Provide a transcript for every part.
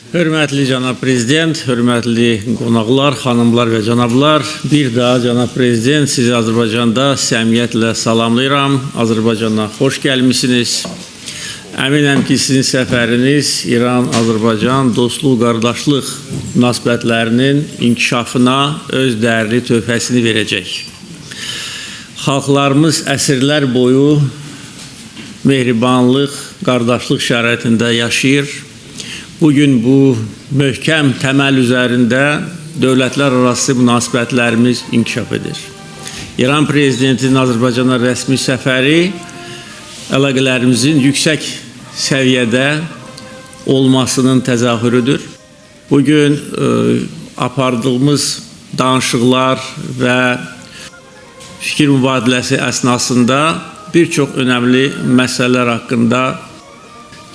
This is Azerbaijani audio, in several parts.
Hörmətli cənab prezident, hörmətli qonaqlar, xanımlar və cənablar, bir daha cənab prezident sizi Azərbaycanda səmimiyyətlə salamlayıram. Azərbaycana xoş gəlmisiniz. Əminəm ki, sizin səfəriniz İran-Azərbaycan dostluq, qardaşlıq münasibətlərinin inkişafına öz dəyərli töhfəsini verəcək. Xalqlarımız əsrlər boyu mehribanlıq, qardaşlıq şəraitində yaşayır. Bugün bu möhkəm təməl üzərində dövlətlər arası münasibətlərimiz inkişaf edir. İran prezidentinin Azərbaycana rəsmi səfəri əlaqələrimizin yüksək səviyyədə olmasının təzahürüdür. Bugün apardığımız danışıqlar və fikir mübadiləsi əsnasında bir çox önəmli məsələlər haqqında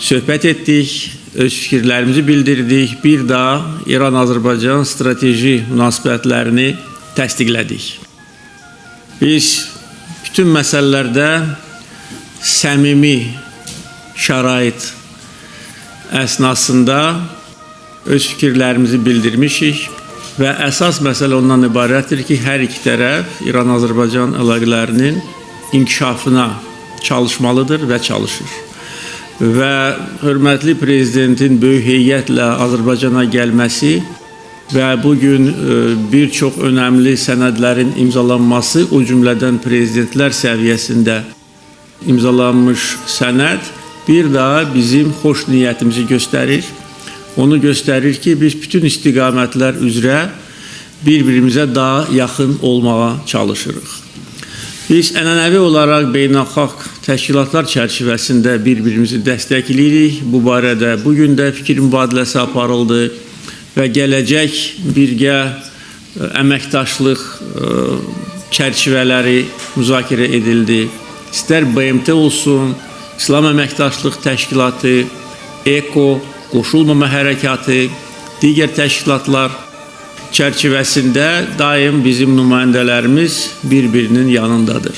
söhbət etdik, öz fikirlərimizi bildirdik, bir daha İran-Azərbaycan strateji münasibətlərini təsdiqlədik. Biz bütün məsələlərdə səmimi şərait əsnasında öz fikirlərimizi bildirmişik və əsas məsələ ondan ibarətdir ki, hər iki tərəf İran-Azərbaycan əlaqələrinin inkişafına çalışmalıdır və çalışır. Və hörmətli prezidentin böyük heyətlə Azərbaycana gəlməsi və bugün bir çox önəmli sənədlərin imzalanması, o cümlədən prezidentlər səviyyəsində imzalanmış sənəd bir daha bizim xoş niyyətimizi göstərir. Onu göstərir ki, biz bütün istiqamətlər üzrə bir-birimizə daha yaxın olmağa çalışırıq. Biz ənənəvi olaraq beynəlxalq təşkilatlar çərçivəsində bir-birimizi dəstəkləyirik. Bu barədə bugün də fikir mübadiləsi aparıldı və gələcək birgə əməkdaşlıq çərçivələri müzakirə edildi. İstər BMT olsun, İslam Əməkdaşlıq Təşkilatı, EKO, Qoşulmama Hərəkatı, digər təşkilatlar çərçivəsində daim bizim nümayəndələrimiz bir-birinin yanındadır.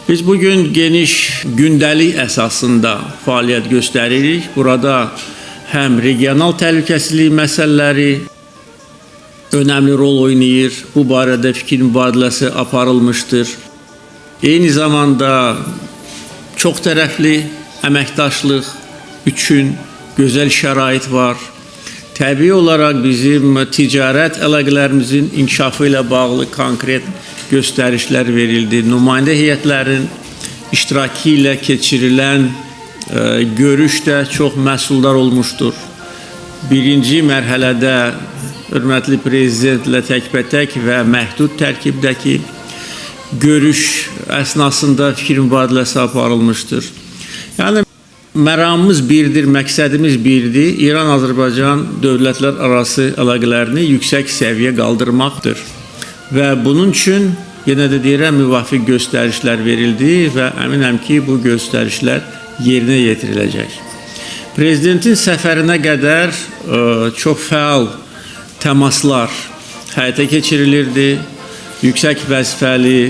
Biz bugün geniş gündəlik əsasında fəaliyyət göstəririk. Burada həm regional təhlükəsizlik məsələləri önəmli rol oynayır. Bu barədə fikir mübadiləsi aparılmışdır. Eyni zamanda çox tərəfli əməkdaşlıq üçün gözəl şərait var. Təbii olaraq bizim ticarət əlaqələrimizin inkişafı ilə bağlı konkret göstərişlər verildi. Nümayəndə heyətlərin iştirakı ilə keçirilən görüş də çox məhsuldar olmuşdur. Birinci mərhələdə hörmətli prezidentlə təkbətək və məhdud tərkibdəki görüş əsnasında fikir mübadiləsi aparılmışdır. Yəni, məramımız birdir, məqsədimiz birdir. İran-Azərbaycan dövlətlər arası əlaqələrini yüksək səviyyə qaldırmaqdır. Və bunun üçün, yenə də deyirəm, müvafiq göstərişlər verildi və əminəm ki, bu göstərişlər yerinə yetiriləcək. Prezidentin səfərinə qədər çox fəal təmaslar həyata keçirilirdi. Yüksək vəzifəli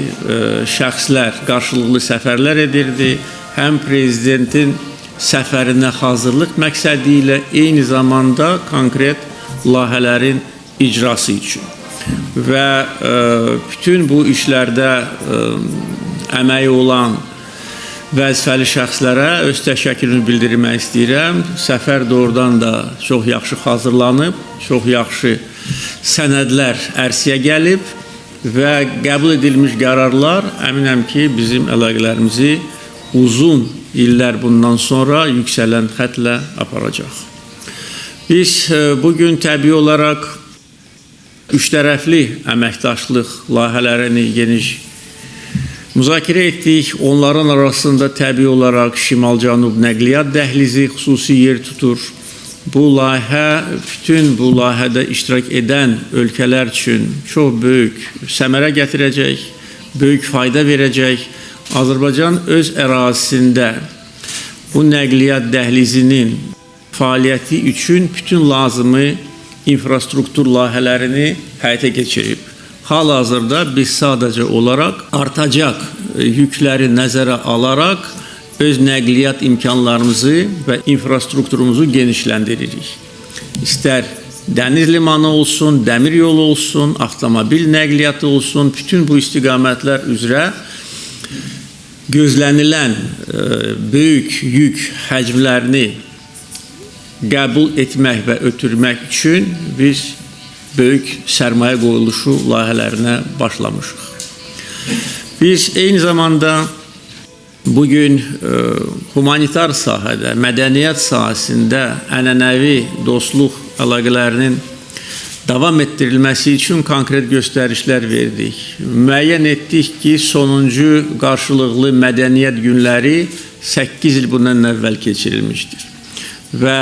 şəxslər qarşılıqlı səfərlər edirdi. Həm prezidentin səfərinə hazırlıq məqsədi ilə eyni zamanda konkret layihələrin icrası üçün. Və bütün bu işlərdə əməyi olan vəzifəli şəxslərə öz təşəkkürümü bildirmək istəyirəm. Səfər doğrudan da çox yaxşı hazırlanıb, çox yaxşı sənədlər ərsəyə gəlib və qəbul edilmiş qərarlar əminəm ki, bizim əlaqələrimizi uzun illər bundan sonra yüksələn xətlə aparacaq. Biz bugün təbii olaraq üç tərəfli əməkdaşlıq layihələrini geniş müzakirə etdik. Onların arasında təbii olaraq Şimal-Cənub nəqliyyat dəhlizi xüsusi yer tutur. Bu layihə, bütün bu layihədə iştirak edən ölkələr üçün çox böyük səmərə gətirəcək, böyük fayda verəcək. Azərbaycan öz ərazisində bu nəqliyyat dəhlizinin fəaliyyəti üçün bütün lazımı infrastruktur layihələrini həyata keçirib. Hal-hazırda biz sadəcə olaraq artacaq yükləri nəzərə alaraq öz nəqliyyat imkanlarımızı və infrastrukturumuzu genişləndiririk. İstər dəniz limanı olsun, dəmir yolu olsun, avtomobil nəqliyyatı olsun, bütün bu istiqamətlər üzrə gözlənilən böyük yük həcmlərini qəbul etmək və ötürmək üçün biz böyük sərmayə qoyuluşu layihələrinə başlamışıq. Biz eyni zamanda bugün humanitar sahədə, mədəniyyət sahəsində ənənəvi dostluq əlaqələrinin davam etdirilməsi üçün konkret göstərişlər verdik. Müəyyən etdik ki, sonuncu qarşılıqlı mədəniyyət günləri 8 il bundan əvvəl keçirilmişdir. Və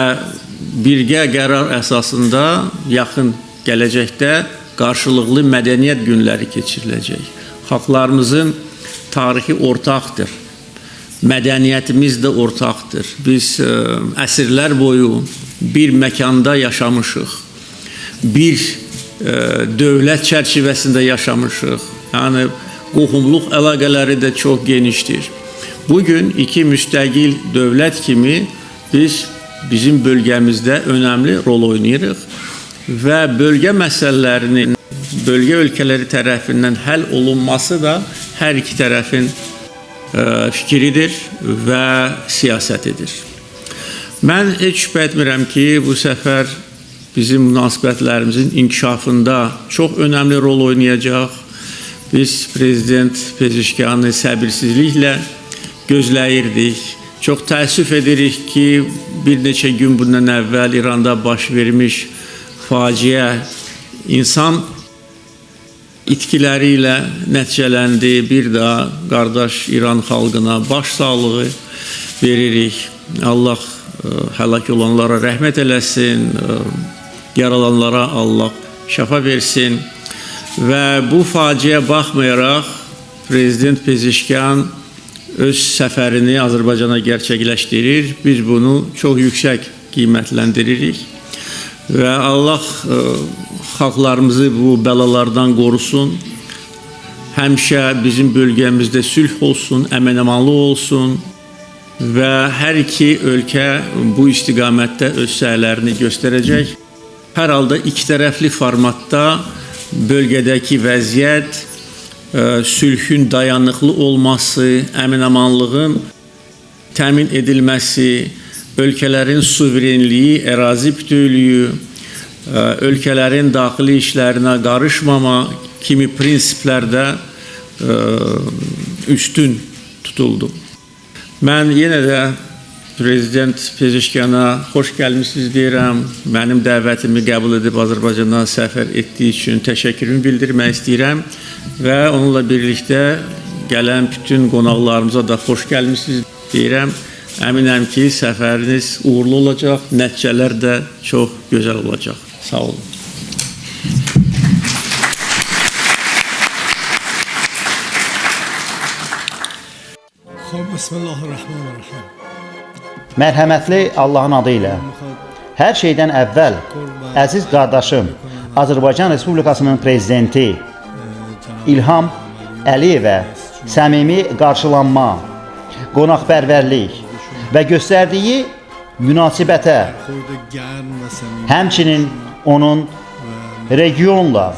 birgə qərar əsasında yaxın gələcəkdə qarşılıqlı mədəniyyət günləri keçiriləcək. Xalqlarımızın tarixi ortaqdır. Mədəniyyətimiz də ortaqdır. Biz əsrlər boyu bir məkanda yaşamışıq. Bir dövlət çərçivəsində yaşamışıq. Yəni, qohumluq əlaqələri də çox genişdir. Bugün iki müstəqil dövlət kimi biz bizim bölgəmizdə önəmli rol oynayırıq və bölgə məsələlərinin bölgə ölkələri tərəfindən həll olunması da hər iki tərəfin fikridir və siyasətidir. Mən heç şübhə etmirəm ki, bu səfər bizim münasibətlərimizin inkişafında çox önəmli rol oynayacaq. Biz Prezident Pezeşkanı səbirsizliklə gözləyirdik. Çox təəssüf edirik ki, bir neçə gün bundan əvvəl İranda baş vermiş faciə insan itkiləri ilə nəticələndi. Bir daha qardaş İran xalqına baş sağlığı veririk. Allah həlak olanlara rəhmət eləsin, yaralanlara Allah şəfa versin. Və bu faciəyə baxmayaraq Prezident Pezeşkan öz səfərini Azərbaycana gerçəkləşdirir. Biz bunu çox yüksək qiymətləndiririk. Və Allah xalqlarımızı bu bəlalardan qorusun. Həmişə bizim bölgəmizdə sülh olsun, əmin-amanlıq olsun və hər iki ölkə bu istiqamətdə öz səylərini göstərəcək. Hər halda iki tərəfli formatda bölgədəki vəziyyət, sülhün dayanıqlı olması, əmin-amanlığın təmin edilməsi, ölkələrin suverenliyi, ərazi bütövlüyü, ölkələrin daxili işlərinə qarışmama kimi prinsiplərdə üstün tutuldu. Mən yenə də Prezident Pezeşkana xoş gəlmisiniz deyirəm. Mənim dəvətimi qəbul edib Azərbaycana səfər etdiyi üçün təşəkkürümü bildirmək istəyirəm və onunla birlikdə gələn bütün qonaqlarımıza da xoş gəlmisiniz deyirəm. Əminəm ki, səfəriniz uğurlu olacaq, nəticələr də çox gözəl olacaq. Sağ olun. Bismillahirrahmanirrahim. Mərhəmətli Allahın adı ilə. Hər şeydən əvvəl, əziz qardaşım, Azərbaycan Respublikasının prezidenti İlham Əliyevə səmimi qarşılanma, qonaqpərvərlik və göstərdiyi münasibətə, həmçinin onun regionla,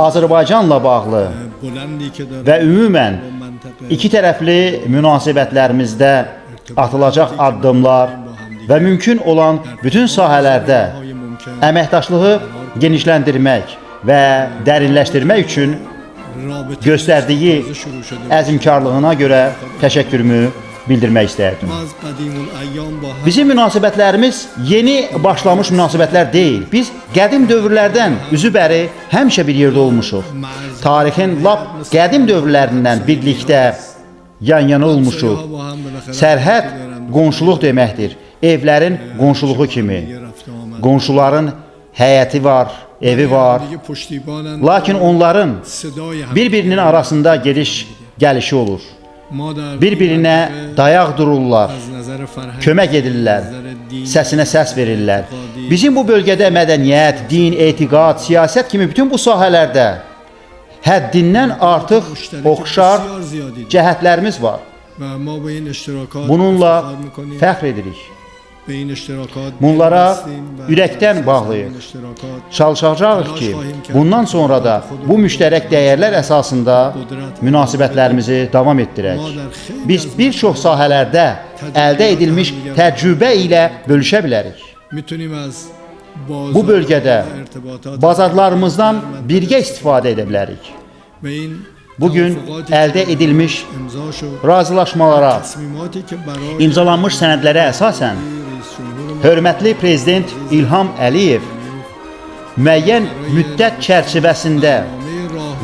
Azərbaycanla bağlı və ümumən iki tərəfli münasibətlərimizdə atılacaq addımlar və mümkün olan bütün sahələrdə əməkdaşlığı genişləndirmək və dərinləşdirmək üçün göstərdiyi əzmkarlığına görə təşəkkürümü bildirmək istərdim. Bizim münasibətlərimiz yeni başlamış münasibətlər deyil. Biz qədim dövrlərdən üzübəri həmişə bir yerdə olmuşuq. Tarixin lap qədim dövrlərindən birlikdə yan-yana olmuşuq. Sərhəd qonşuluq deməkdir. Evlərin qonşuluğu kimi. Qonşuların həyəti var, evi var. Lakin onların bir-birinin arasında gediş-gəlişi olur. Bir-birinə dayaq dururlar, kömək edirlər, səsinə səs verirlər. Bizim bu bölgədə mədəniyyət, din, etiqad, siyasət kimi bütün bu sahələrdə həddindən artıq oxşar cəhətlərimiz var. Bununla fəxr edirik. Bunlara ürəkdən bağlıyıq. Çalışacağıq ki, bundan sonra da bu müştərək dəyərlər əsasında münasibətlərimizi davam etdirək. Biz bir çox sahələrdə əldə edilmiş təcrübə ilə bölüşə bilərik. Bu bölgədə bazarlarımızdan birgə istifadə edə bilərik. Bugün əldə edilmiş razılaşmalara, imzalanmış sənədlərə əsasən hörmətli Prezident İlham Əliyev müəyyən müddət çərçivəsində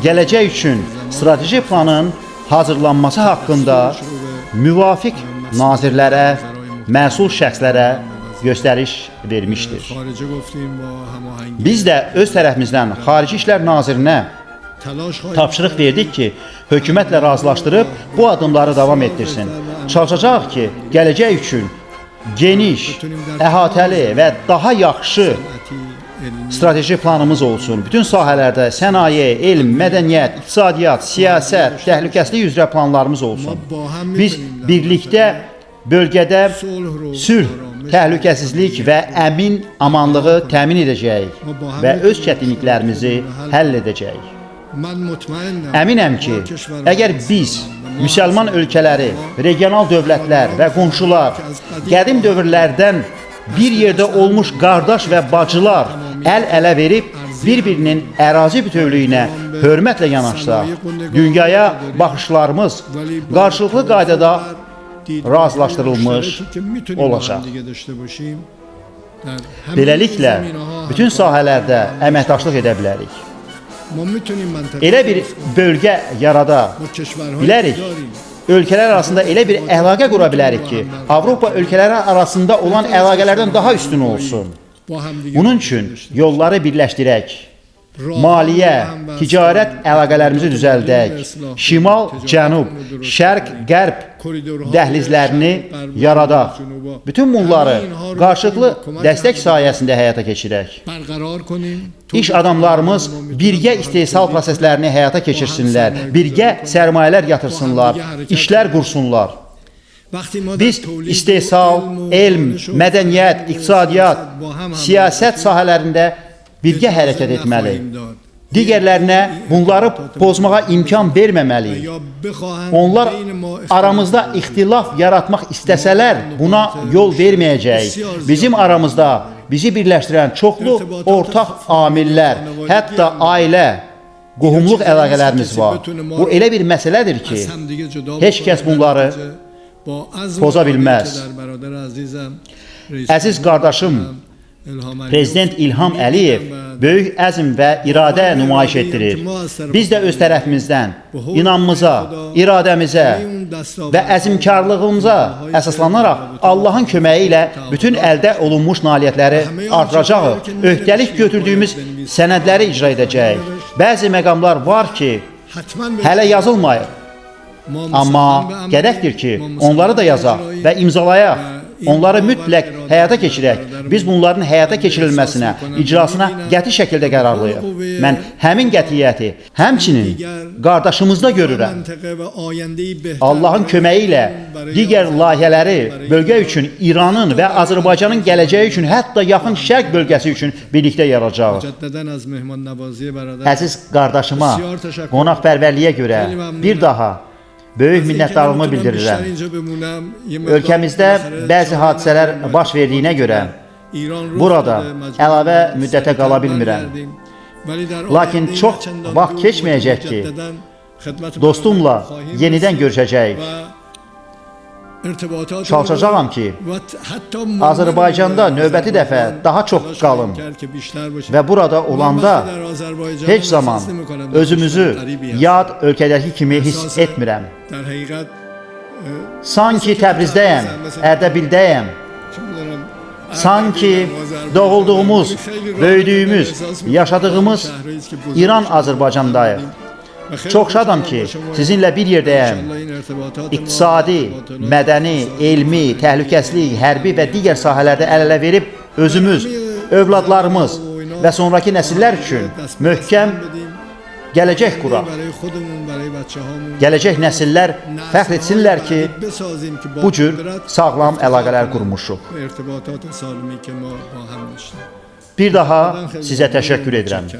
gələcək üçün strateji planın hazırlanması haqqında müvafiq nazirlərə, məsul şəxslərə göstəriş vermişdir. Biz də öz tərəfimizdən Xarici İşlər Nazirinə tapşırıq verdik ki, hökumətlə razılaşdırıb bu addımları davam etdirsin. Çalışacaq ki, gələcək üçün geniş, əhatəli və daha yaxşı strateji planımız olsun. Bütün sahələrdə sənaye, elm, mədəniyyət, iqtisadiyyat, siyasət, təhlükəsizlik üzrə planlarımız olsun. Biz birlikdə bölgədə sülh, təhlükəsizlik və əmin amanlığı təmin edəcəyik və öz çətinliklərimizi həll edəcəyik. Əminəm ki, əgər biz müsəlman ölkələri, regional dövlətlər və qonşular qədim dövrlərdən bir yerdə olmuş qardaş və bacılar əl-ələ verib bir-birinin ərazi bütövlüyünə hörmətlə yanaşsaq, dünyaya baxışlarımız qarşılıqlı qaydada razılaşdırılmış olacaq. Beləliklə, bütün sahələrdə əməkdaşlıq edə bilərik. Elə bir bölgə yarada bilərik, ölkələr arasında elə bir əlaqə qura bilərik ki, Avropa ölkələri arasında olan əlaqələrdən daha üstün olsun. Bunun üçün yolları birləşdirək, maliyyə, ticarət əlaqələrimizi düzəldək, şimal, cənub, şərq, qərb dəhlizlərini yaradaq. Bütün bunları qarşılıqlı dəstək sayəsində həyata keçirək. İş adamlarımız birgə istehsal proseslərini həyata keçirsinlər, birgə sərmayələr yatırsınlar, işlər qursunlar. Biz istehsal, elm, mədəniyyət, iqtisadiyyat, siyasət sahələrində birgə hərəkət etməliyik. Digərlərinə bunları pozmağa imkan verməməliyik. Onlar aramızda ixtilaf yaratmaq istəsələr buna yol verməyəcəyik. Bizim aramızda bizi birləşdirən çoxlu ortaq amillər, hətta ailə, qohumluq əlaqələrimiz var. Bu elə bir məsələdir ki, heç kəs bunları poza bilməz. Əziz qardaşım, Prezident İlham Əliyev böyük əzm və iradə nümayiş etdirir. Biz də öz tərəfimizdən inamımıza, iradəmizə və əzmkarlığımıza əsaslanaraq Allahın köməyi ilə bütün əldə olunmuş nailiyyətləri artıracağıq. Öhdəlik götürdüyümüz sənədləri icra edəcəyik. Bəzi məqamlar var ki, hələ yazılmayıb. Amma gərəkdir ki, onları da yazaq və imzalayaq. Onları mütləq həyata keçirək. Biz bunların həyata keçirilməsinə, icrasına qəti şəkildə qərarlıyıq. Mən həmin qətiyyəti, həmçinin qardaşımızda görürəm. Allahın köməyi ilə digər layihələri bölgə üçün, İranın və Azərbaycanın gələcəyi üçün, hətta yaxın şərq bölgəsi üçün birlikdə yaradacağıq. Əziz qardaşıma, qonaqpərvərliyə görə bir daha böyük minnətdarlığımı bildirirəm. Ölkəmizdə bəzi hadisələr baş verdiyinə görə burada əlavə müddətə qala bilmirəm. Lakin çox vaxt keçməyəcək ki, dostumla yenidən görüşəcəyik. Çalışacağam ki, Azərbaycanda növbəti dəfə daha çox qalım və burada olanda heç zaman özümüzü yad ölkədəki kimi hiss etmirəm. Sanki Təbrizdəyəm, Ərdəbildəyəm. Sanki doğulduğumuz, böyüdüyümüz, yaşadığımız İran Azərbaycandayıq. Çox şadam ki, sizinlə bir yerdəyəm. İqtisadi, mədəni, elmi, təhlükəsizlik, hərbi və digər sahələrdə əl-ələ verib özümüz, övladlarımız və sonraki nəsillər üçün möhkəm gələcək quraq. Gələcək nəsillər fəxr etsinlər ki, bu cür sağlam əlaqələr qurmuşuq. Bir daha sizə təşəkkür edirəm.